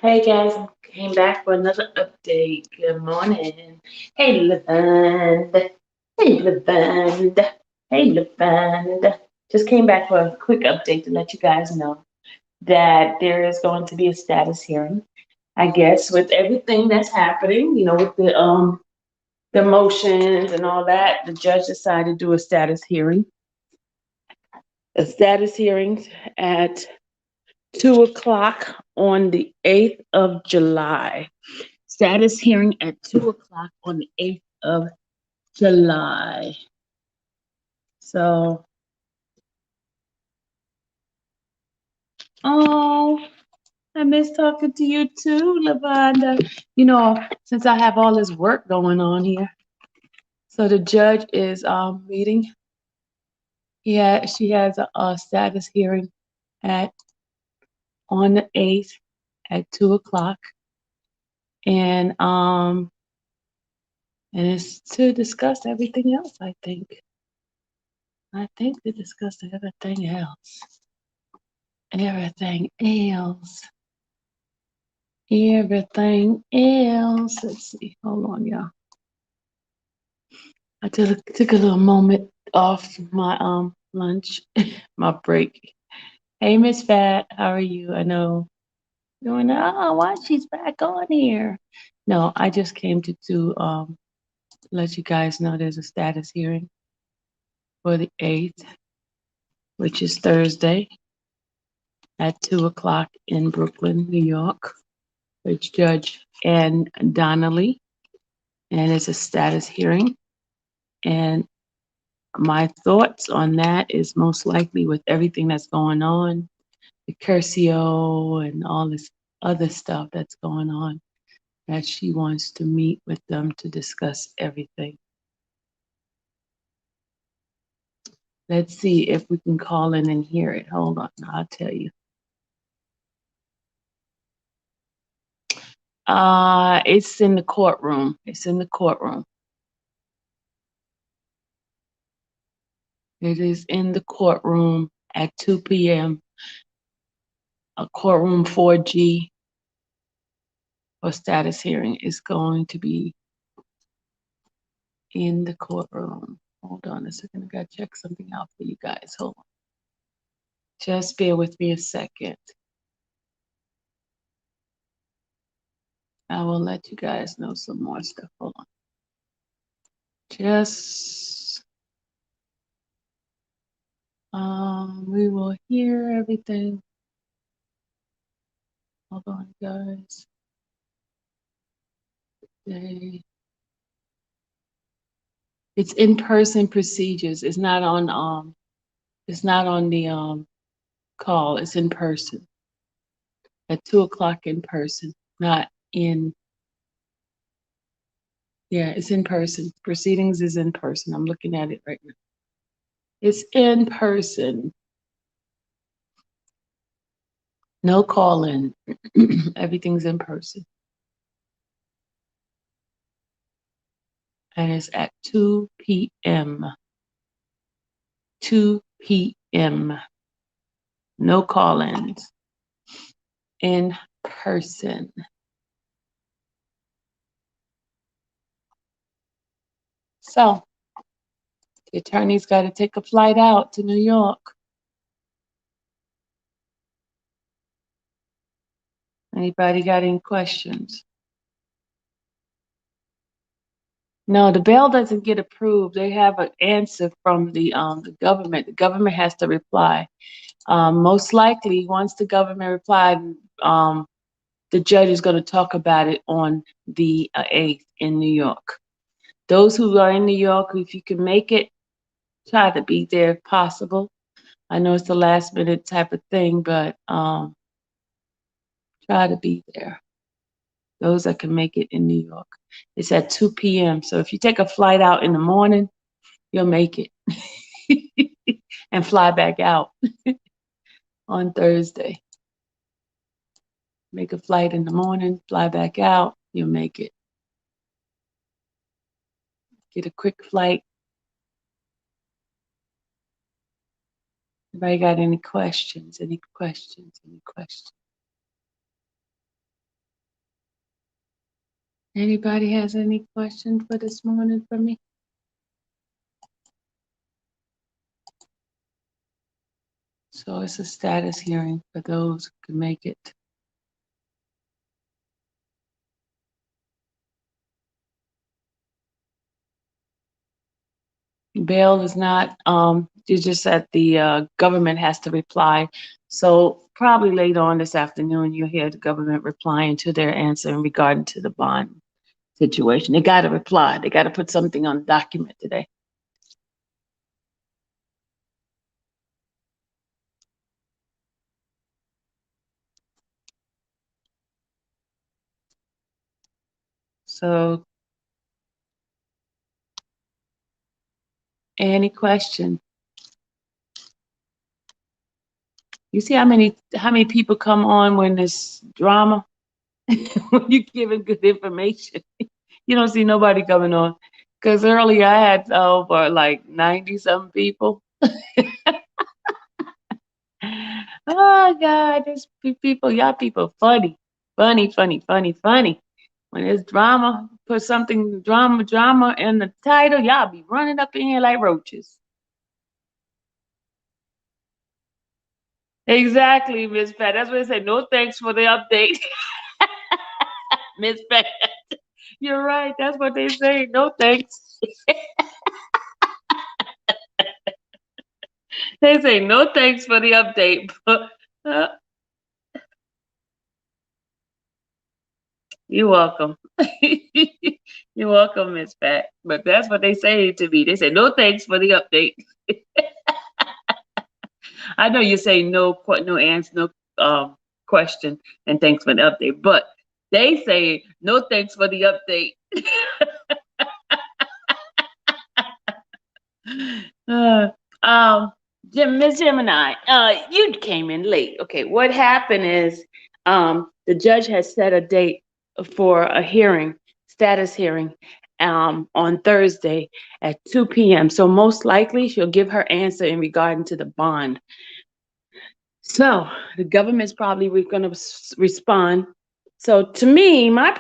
Hey guys, I came back for another update. Good morning. Hey Lavanda. Hey Lavanda. Hey Lavanda. Just came back for a quick update to let you guys know that there is going to be a status hearing. I guess with everything that's happening, with the motions and all that, the judge decided to do a status hearing. A status hearing at 2 o'clock on the 8th of July. Status hearing at 2 o'clock on the 8th of July. So, oh, I miss talking to you too, Lavanda. Since I have all this work going on here. So the judge is meeting. She has a status hearing at on the 8th at 2 o'clock. And it's to discuss everything else, I think. I think to discuss everything else. Everything else. Everything else. Let's see. Hold on, y'all. I took a little moment off my lunch, my break. Hey, Miss Fat, how are you? I know doing. Oh, why she's back on here? No, I just came to let you guys know there's a status hearing for the 8th, which is Thursday at 2 o'clock in Brooklyn, New York, with Judge Ann Donnelly, and it's a status hearing. And my thoughts on that is most likely with everything that's going on, the Curcio and all this other stuff that's going on, that she wants to meet with them to discuss everything. Let's see if we can call in and hear it. Hold on, I'll tell you. It's in the courtroom. It's in the courtroom. It is in the courtroom at 2 p.m. A courtroom 4G for status hearing is going to be in the courtroom. Hold on a second. I gotta check something out for you guys. Hold on. Just bear with me a second. I will let you guys know some more stuff. Hold on. We will hear everything. Hold on, guys. It's in-person procedures. It's not on the call. It's in person. At 2 o'clock in person, not in. Yeah, it's in person. Proceedings is in person. I'm looking at it right now. It's in person. No call-in. Everything's in person. And it's at 2 p.m. 2 p.m. No call-ins. In person. So, the attorney's got to take a flight out to New York. Anybody got any questions? No, the bail doesn't get approved. They have an answer from the government. The government has to reply. Most likely, once the government replied, the judge is going to talk about it on the 8th in New York. Those who are in New York, if you can make it, try to be there if possible. I know it's the last minute type of thing, but try to be there. Those that can make it in New York. It's at 2 p.m. So if you take a flight out in the morning, you'll make it and fly back out on Thursday. Make a flight in the morning, fly back out, you'll make it. Get a quick flight. Anybody got any questions? Any questions? Any questions? Anybody has any questions for this morning for me? So it's a status hearing for those who can make it. Bail is not, it's just that the government has to reply. So probably later on this afternoon, you'll hear the government replying to their answer in regard to the bond situation. They got to reply. They got to put something on the document today. So any question? You see how many people come on when there's drama? When you're giving good information, you don't see nobody coming on. Because earlier I had over like 90 some people. Oh God, this people, y'all people funny. Funny, funny, funny, funny. When there's drama, put something drama in the title, y'all be running up in here like roaches. Exactly, Miss Pat. That's what I said. No thanks for the update. Miss Pat. You're right. That's what they say. No thanks. They say no thanks for the update. Uh, you're welcome. You're welcome, Miss Pat. But that's what they say to me. They say no thanks for the update. I know you say no answer, no question, and thanks for the update. But they say no thanks for the update. Uh, um, Miss Gemini, you came in late. Okay, what happened is the judge has set a date for a hearing, status hearing, on Thursday at 2 p.m. So most likely she'll give her answer in regard to the bond. So the government's probably going to respond. So to me, my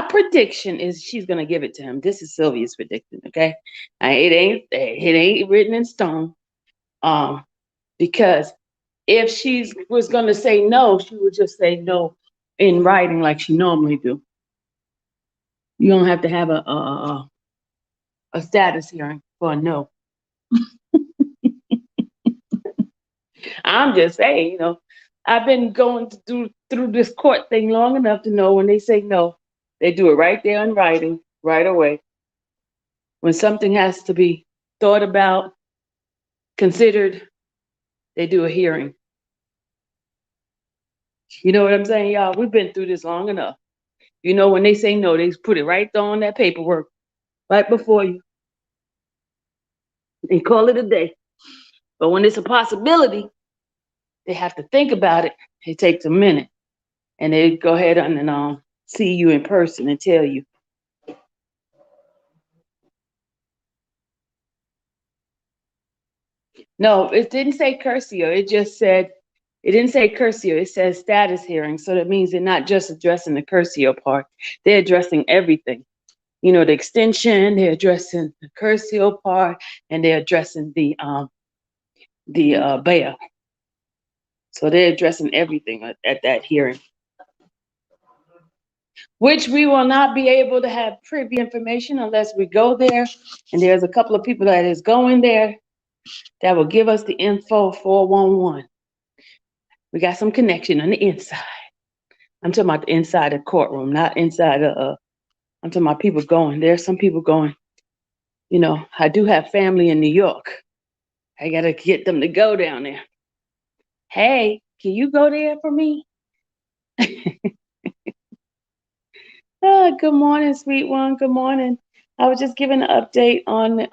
prediction is she's gonna give it to him. This is Sylvia's prediction, okay? It ain't written in stone. Um, because if she was gonna say no, she would just say no in writing like she normally do. You don't have to have a status hearing for a no. I'm just saying, I've been going through this court thing long enough to know when they say no, they do it right there in writing, right away. When something has to be thought about, considered, they do a hearing. You know what I'm saying, y'all? We've been through this long enough. When they say no, they put it right there on that paperwork, right before you, and call it a day. But when it's a possibility, they have to think about it. It takes a minute, and they go ahead and see you in person and tell you. No, it didn't say cursio. It didn't say cursio. It says status hearing. So that means they're not just addressing the cursio part. They're addressing everything. The extension, they're addressing the cursio part, and they're addressing the bail. So they're addressing everything at that hearing, which we will not be able to have privy information unless we go there. And there's a couple of people that is going there that will give us the info 411. We got some connection on the inside. I'm talking about the inside of the courtroom, not inside of, I'm talking about people going. There's some people going, I do have family in New York. I got to get them to go down there. Hey, can you go there for me? Good morning, sweet one. Good morning. I was just giving an update on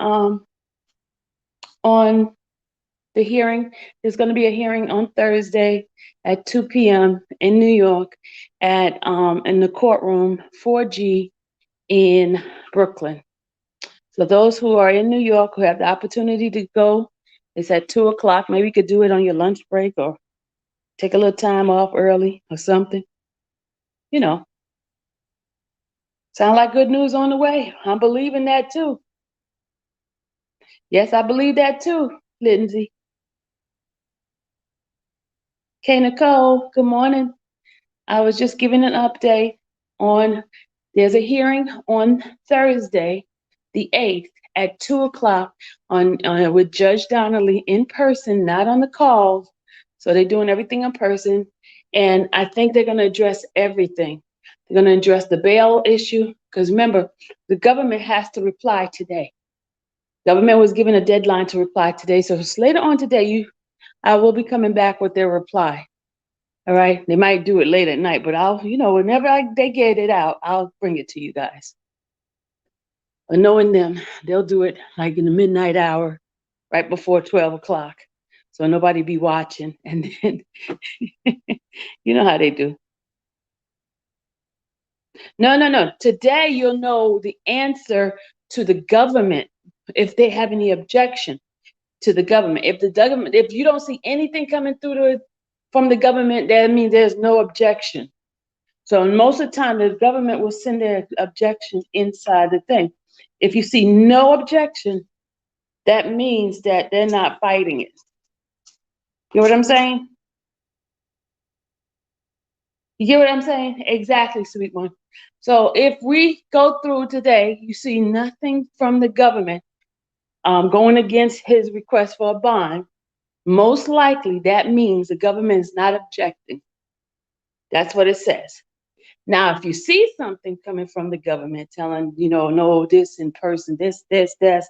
the hearing. There's going to be a hearing on Thursday at 2 p.m. in New York at in the courtroom 4G in Brooklyn. So those who are in New York who have the opportunity to go, it's at 2:00. Maybe you could do it on your lunch break or take a little time off early or something. You know, Sound like good news on the way. I'm believing that too. Yes, I believe that too, Lindsay. Okay, Nicole, good morning. I was just giving an update on there's a hearing on Thursday, the 8th at 2 o'clock with Judge Donnelly in person, not on the calls. So they're doing everything in person. And I think they're going to address everything. They're going to address the bail issue. Because remember, the government has to reply today. Government was given a deadline to reply today. So later on today, I will be coming back with their reply. All right. They might do it late at night, but whenever they get it out, I'll bring it to you guys. But knowing them, they'll do it like in the midnight hour, right before 12 o'clock. So nobody be watching. And then, you know how they do. No. Today, you'll know the answer to the government if they have any objection to the government. If you don't see anything coming through from the government, that means there's no objection. So most of the time, the government will send their objection inside the thing. If you see no objection, that means that they're not fighting it. You know what I'm saying? You get what I'm saying? Exactly, sweet one. So if we go through today, you see nothing from the government going against his request for a bond, most likely that means the government is not objecting. That's what it says. Now, if you see something coming from the government telling, no, this in person, this, and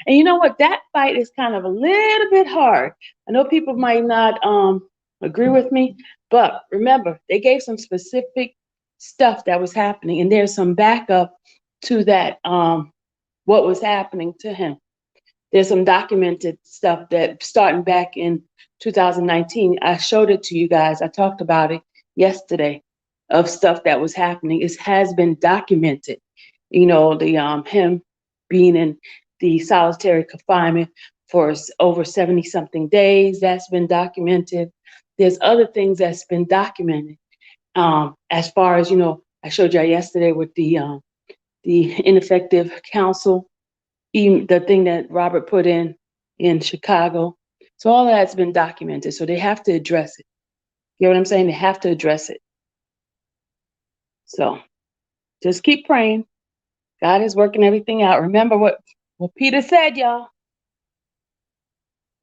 you know what? That fight is kind of a little bit hard. I know people might not agree with me, but remember, they gave some specific stuff that was happening, and there's some backup to that, what was happening to him. There's some documented stuff that starting back in 2019, I showed it to you guys. I talked about it yesterday of stuff that was happening. It has been documented. Him being in the solitary confinement for over 70 something days, that's been documented. There's other things that's been documented. As far as, I showed you yesterday with the ineffective counsel, even the thing that Robert put in Chicago. So all of that's been documented. So they have to address it. You know what I'm saying? They have to address it. So just keep praying. God is working everything out. Remember what Peter said, y'all.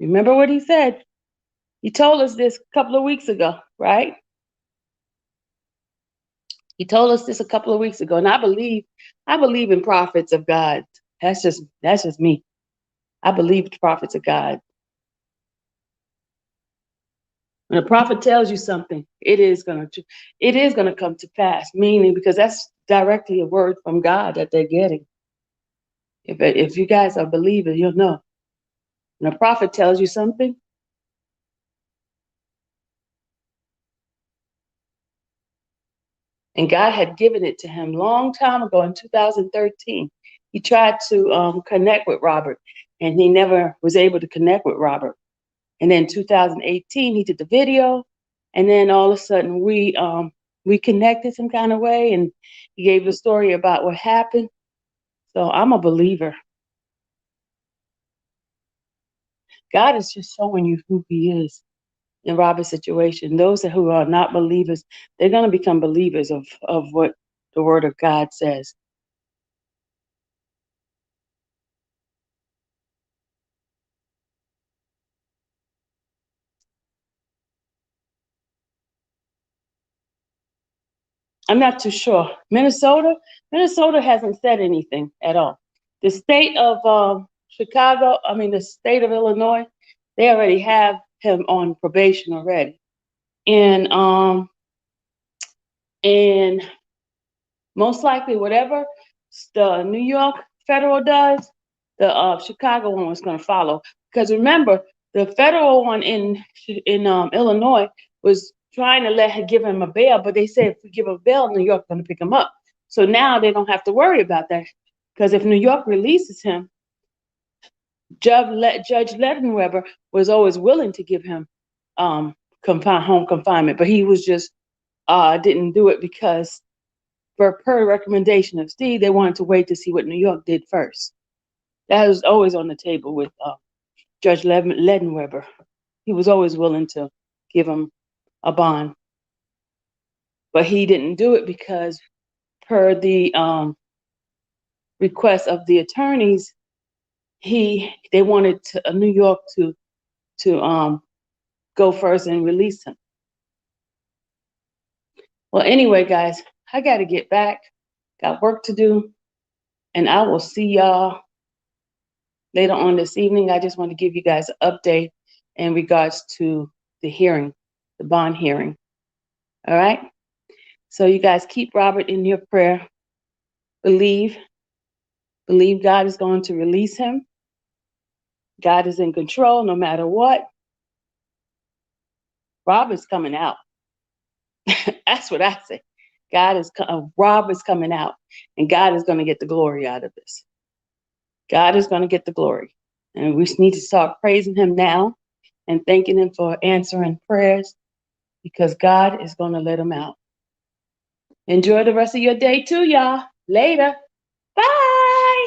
Remember what he said. He told us this a couple of weeks ago, right? He told us this a couple of weeks ago. And I believe in prophets of God. That's just me. I believe the prophets of God. When a prophet tells you something, it is going to come to pass, meaning because that's directly a word from God that they're getting. If you guys are believers, you'll know. When a prophet tells you something, and God had given it to him long time ago in 2013. He tried to connect with Robert, and he never was able to connect with Robert. And then 2018, he did the video, and then all of a sudden we connected some kind of way, and he gave the story about what happened. So I'm a believer. God is just showing you who he is in Robert's situation. Those who are not believers, they're going to become believers of what the word of God says. I'm not too sure. Minnesota hasn't said anything at all. The state of the state of Illinois, they already have him on probation already. And most likely, whatever the New York federal does, the Chicago one was going to follow. Because remember, the federal one in Illinois was trying to give him a bail, but they said if we give a bail, New York's going to pick him up. So now they don't have to worry about that. Because if New York releases him, Judge Lederweber was always willing to give him home confinement, but he was just didn't do it because per recommendation of Steve, they wanted to wait to see what New York did first. That was always on the table with Judge Ledenweber. He was always willing to give him a bond. But he didn't do it because per the request of the attorneys, they wanted New York to go first and release him. Well, anyway, guys, I got to get back. Got work to do. And I will see y'all later on this evening. I just want to give you guys an update in regards to the hearing, the bond hearing. All right? So you guys keep Robert in your prayer. Believe God is going to release him. God is in control no matter what. Robert's coming out. That's what I say. Robert's coming out, and God is going to get the glory out of this. God is going to get the glory. And we need to start praising him now and thanking him for answering prayers, because God is going to let him out. Enjoy the rest of your day too, y'all. Later. Bye.